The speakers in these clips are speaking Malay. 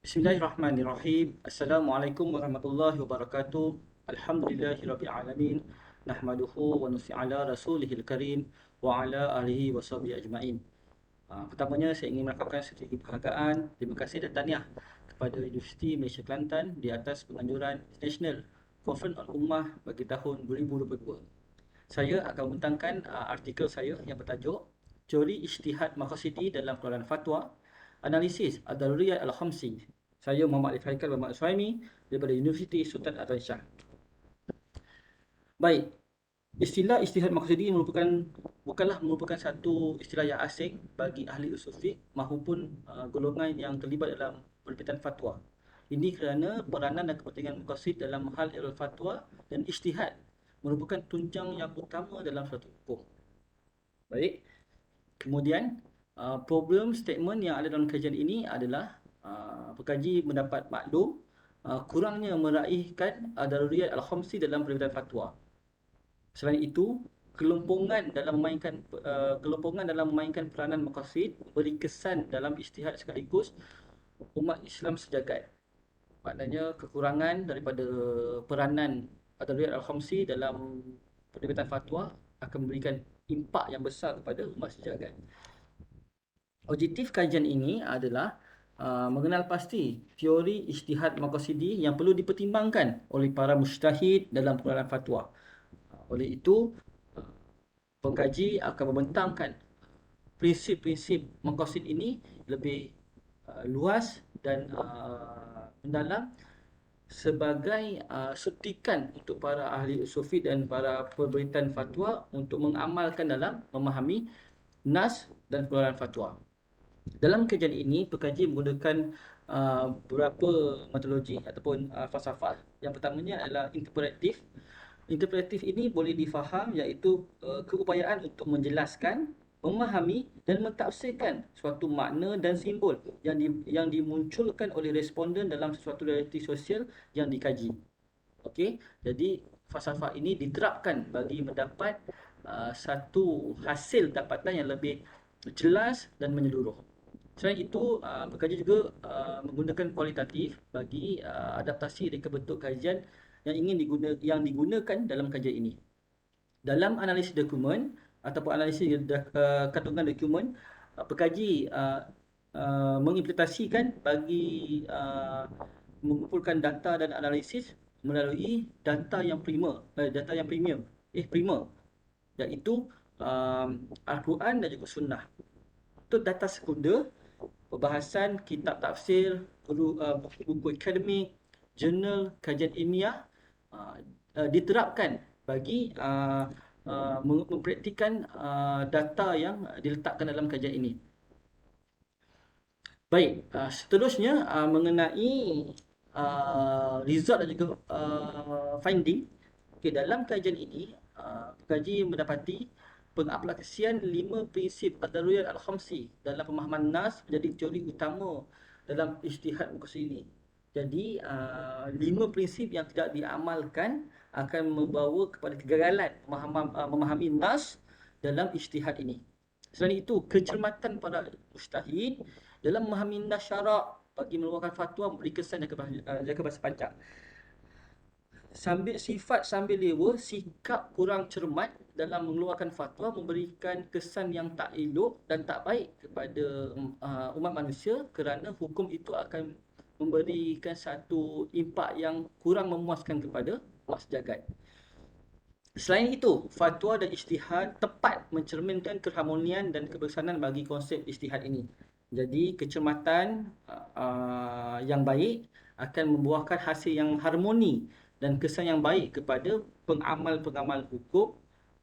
Bismillahirrahmanirrahim. Assalamualaikum warahmatullahi wabarakatuh. Alhamdulillahirabbil alamin. Nahmaduhu wa nusalli ala rasulihil karim wa ala alihi washabihi ajmain. Pertamanya saya ingin merakamkan sedikit penghargaan, terima kasih dan tahniah kepada Universiti Malaysia Kelantan di atas penganjuran International Conference Al-Ummah bagi tahun 2022. Saya akan membentangkan artikel saya yang bertajuk Teori Ijtihad Maqasidi dalam Keluaran Fatwa, Analisis Ad-Daruriyat Al-Khamsi. Saya Muhammad Alif Haikal Muhammad Suhaimi daripada Universiti Sultan Azlan Shah. Baik, istilah ijtihad maqsidi bukanlah merupakan satu istilah yang asing bagi ahli usul fiqh maupun golongan yang terlibat dalam penerbitan fatwa. Ini kerana peranan dan kepentingan maqasid dalam hal ilmu fatwa dan ijtihad merupakan tunjang yang utama dalam suatu hukum. Baik, kemudian problem statement yang ada dalam kajian ini adalah pekaji mendapat maklum kurangnya meraihkan daruriyat al-khamsi dalam penerbitan fatwa. Selain itu, kelompongan dalam memainkan peranan maqasid beri kesan dalam ijtihad sekaligus umat Islam sejagat. Maknanya kekurangan daripada peranan Ad-Daruriyat Al-Khamsi dalam penerbitan fatwa akan memberikan impak yang besar kepada umat sejagat. Objektif kajian ini adalah mengenal pasti teori ijtihad maqasidi yang perlu dipertimbangkan oleh para mujtahid dalam pengeluaran fatwa. Oleh itu, pengkaji akan membentangkan prinsip-prinsip maqasid ini lebih luas dan mendalam sebagai suntikan untuk para ahli usul fiqh dan para pemberitan fatwa untuk mengamalkan dalam memahami nas dan keluaran fatwa. Dalam kajian ini, pekaji menggunakan beberapa metodologi ataupun falsafah. Yang pertamanya adalah interpretif. Interpretif ini boleh difaham iaitu keupayaan untuk menjelaskan, memahami dan mentafsirkan suatu makna dan simbol yang dimunculkan oleh responden dalam sesuatu realiti sosial yang dikaji. Okey, jadi falsafah ini diterapkan bagi mendapat satu hasil dapatan yang lebih jelas dan menyeluruh. Selain itu, pekaji juga menggunakan kualitatif bagi adaptasi reka bentuk kajian yang digunakan dalam kajian ini. Dalam analisis dokumen ataupun analisis kandungan dokumen, pekaji mengimplementasikan bagi mengumpulkan data dan analisis melalui data yang primer, primer, iaitu Al-Quran dan juga Sunnah. Untuk data sekunder, perbahasan kitab tafsir, buku akademik, jurnal, kajian ilmiah diterapkan bagi mempraktikkan data yang diletakkan dalam kajian ini. Baik, seterusnya mengenai result dan juga finding. Okay, dalam kajian ini, pekaji mendapati pengaplikasian 5 prinsip Ad-Daruriyat Al-Khamsi dalam pemahaman nas menjadi teori utama dalam ijtihad muqasid ini. Jadi 5 prinsip yang tidak diamalkan akan membawa kepada kegagalan memahami nas dalam ijtihad ini. Selain itu, kecermatan para mujtahid dalam memahami nas syarak bagi mengeluarkan fatwa memberi kesan jangka masa panjang. Sambil lewa, sikap kurang cermat dalam mengeluarkan fatwa memberikan kesan yang tak elok dan tak baik kepada umat manusia kerana hukum itu akan memberikan satu impak yang kurang memuaskan kepada umat sejagat. Selain itu, fatwa dan ijtihad tepat mencerminkan keharmonian dan kebersamaan bagi konsep ijtihad ini. Jadi, kecermatan yang baik akan membuahkan hasil yang harmoni dan kesan yang baik kepada pengamal-pengamal hukum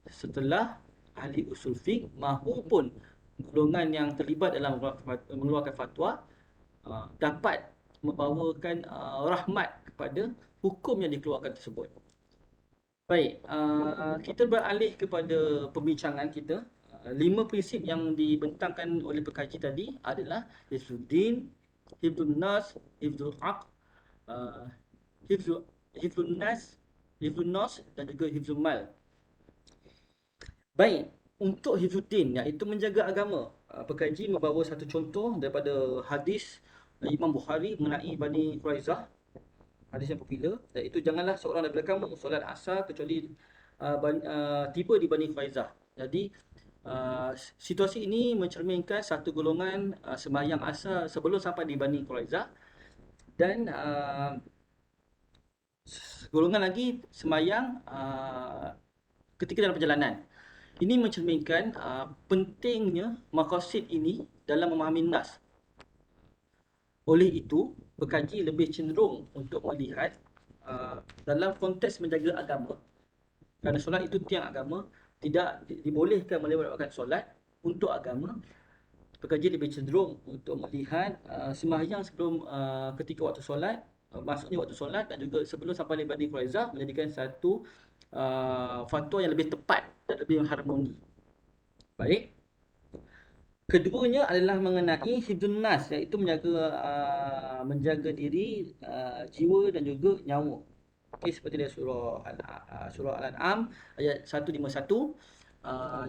setelah ahli usul fiqh maupun golongan yang terlibat dalam mengeluarkan fatwa dapat membawakan rahmat kepada hukum yang dikeluarkan tersebut. Baik, kita beralih kepada perbincangan kita. 5 prinsip yang dibentangkan oleh pekaji tadi adalah Hifzuddin, Hifzun Nas, Hifzul Aql, Hifzun Nas dan juga Hifzul Mal. Baik, untuk Hifzuddin iaitu menjaga agama, pekaji membawa satu contoh daripada hadis Imam Bukhari mengenai Bani Quraizah, hadis yang popular, iaitu janganlah seorang daripada kamu solat asar kecuali tiba di Bani Quraizah. Jadi situasi ini mencerminkan satu golongan sembahyang asar sebelum sampai di Bani Quraizah, dan golongan lagi sembahyang ketika dalam perjalanan. Ini mencerminkan pentingnya maqasid ini dalam memahami nas. Oleh itu, pekaji lebih cenderung untuk melihat dalam konteks menjaga agama. Kerana solat itu tiang agama, tidak dibolehkan melewatkan solat untuk agama. Pekaji lebih cenderung untuk melihat sembahyang sebelum ketika waktu solat, maksudnya waktu solat, dan juga sebelum sampai di Bani Quraizah, menjadikan satu fatwa yang lebih tepat dan lebih harmoni. Baik. Keduanya adalah mengenai hifdzun nas, iaitu menjaga diri, jiwa dan juga nyawa. Okey, seperti dalam surah Al-An'am ayat 151,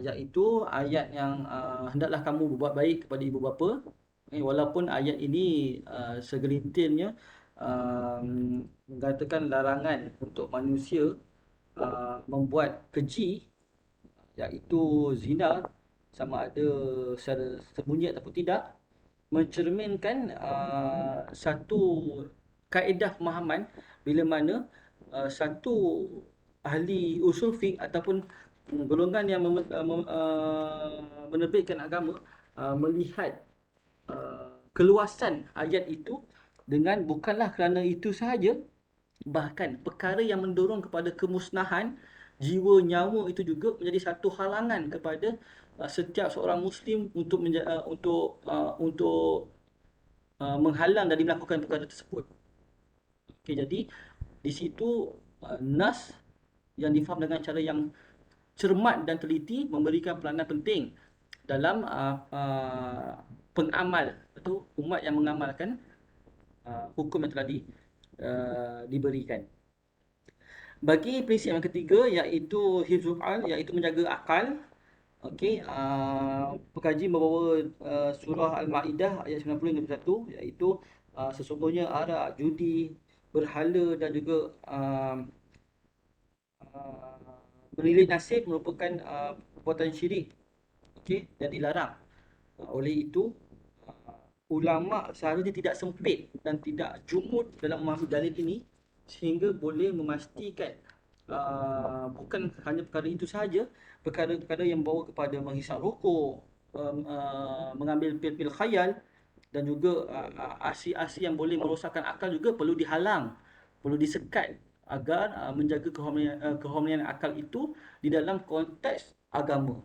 iaitu ayat yang hendaklah kamu berbuat baik kepada ibu bapa. Walaupun ayat ini segelintirnya mengatakan larangan untuk manusia membuat keji, iaitu zina, sama ada secara sembunyi ataupun tidak, mencerminkan satu kaedah pemahaman bila mana satu ahli usul fiqh ataupun golongan yang menerbitkan agama melihat keluasan ayat itu dengan bukanlah kerana itu sahaja, bahkan perkara yang mendorong kepada kemusnahan jiwa nyawa itu juga menjadi satu halangan kepada setiap seorang muslim untuk menghalang dari melakukan perkara tersebut. Okey, jadi di situ nas yang difaham dengan cara yang cermat dan teliti memberikan peranan penting dalam pengamal atau umat yang mengamalkan hukum yang telah diberikan. Bagi prinsip yang ketiga, iaitu hifzul aql, iaitu menjaga akal. Okey, pekaji membawa surah Al-Maidah ayat 90 hingga 91, iaitu sesungguhnya arak, judi, berhala dan juga menilik nasib merupakan perbuatan syirik, okey, dan dilarang. Oleh itu, ulama seharusnya tidak sempit dan tidak jumud dalam memahami dalil ini, sehingga boleh memastikan bukan hanya perkara itu sahaja, perkara-perkara yang membawa kepada menghisap rokok, mengambil pil-pil khayal, dan juga aksi-aksi yang boleh merosakkan akal juga perlu dihalang, perlu disekat agar menjaga keharmonian akal itu di dalam konteks agama.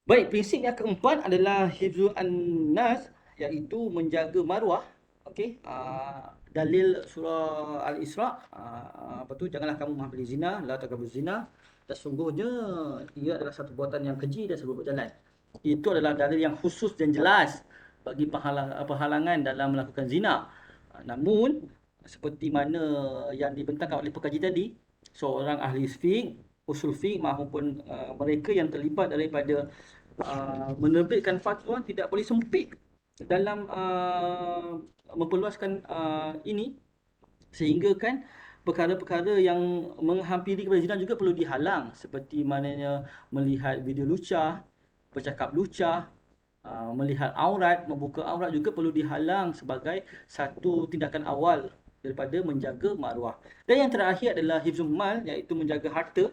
Baik, prinsip yang keempat adalah hifzul an-nas, iaitu menjaga maruah. Okey, dalil surah Al-Isra, janganlah kamu mengambil zina, la taqrabuz zina, dan sungguhnya ia adalah satu perbuatan yang keji dan sebab berjalan. Itu adalah dalil yang khusus dan jelas bagi penghalangan dalam melakukan zina. Namun seperti mana yang dibentangkan oleh pekaji tadi, seorang ahli fiqh, usul fiqh maupun mereka yang terlibat daripada menerbitkan fatwa tidak boleh sempit dalam memperluaskan ini, sehingga kan perkara-perkara yang menghampiri kepada zina juga perlu dihalang, seperti maknanya melihat video lucah, bercakap lucah, melihat aurat, membuka aurat juga perlu dihalang sebagai satu tindakan awal daripada menjaga maruah. Dan yang terakhir adalah hifzul mal, iaitu menjaga harta.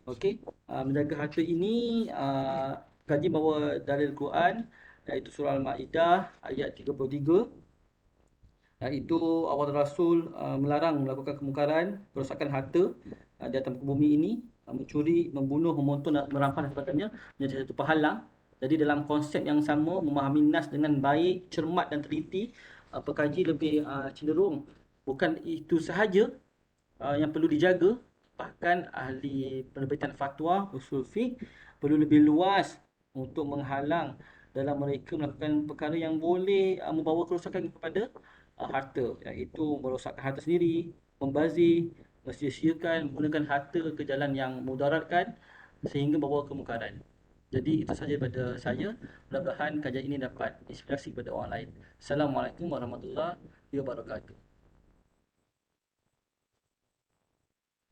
Okey, menjaga harta ini kaji bawa dalil Quran, iaitu surah Al-Maidah ayat 33, iaitu awal Rasul melarang melakukan kemungkaran, merosakkan harta di atas bumi ini, mencuri, membunuh, memonton dan merampas dan sebagainya, menjadi satu penghalang. Jadi dalam konsep yang sama, memahami nas dengan baik, cermat dan teliti, pekaji lebih cenderung bukan itu sahaja yang perlu dijaga, bahkan ahli penerbitan fatwa usul fiqh perlu lebih luas untuk menghalang dalam mereka melakukan perkara yang boleh membawa kerosakan kepada harta, iaitu merosakkan harta sendiri, membazir, mensia-siakan, menggunakan harta ke jalan yang mudaratkan sehingga membawa kemungkaran. Jadi itu saja daripada saya. Mudah-mudahan kajian ini dapat inspirasi kepada orang lain. Assalamualaikum warahmatullahi wabarakatuh.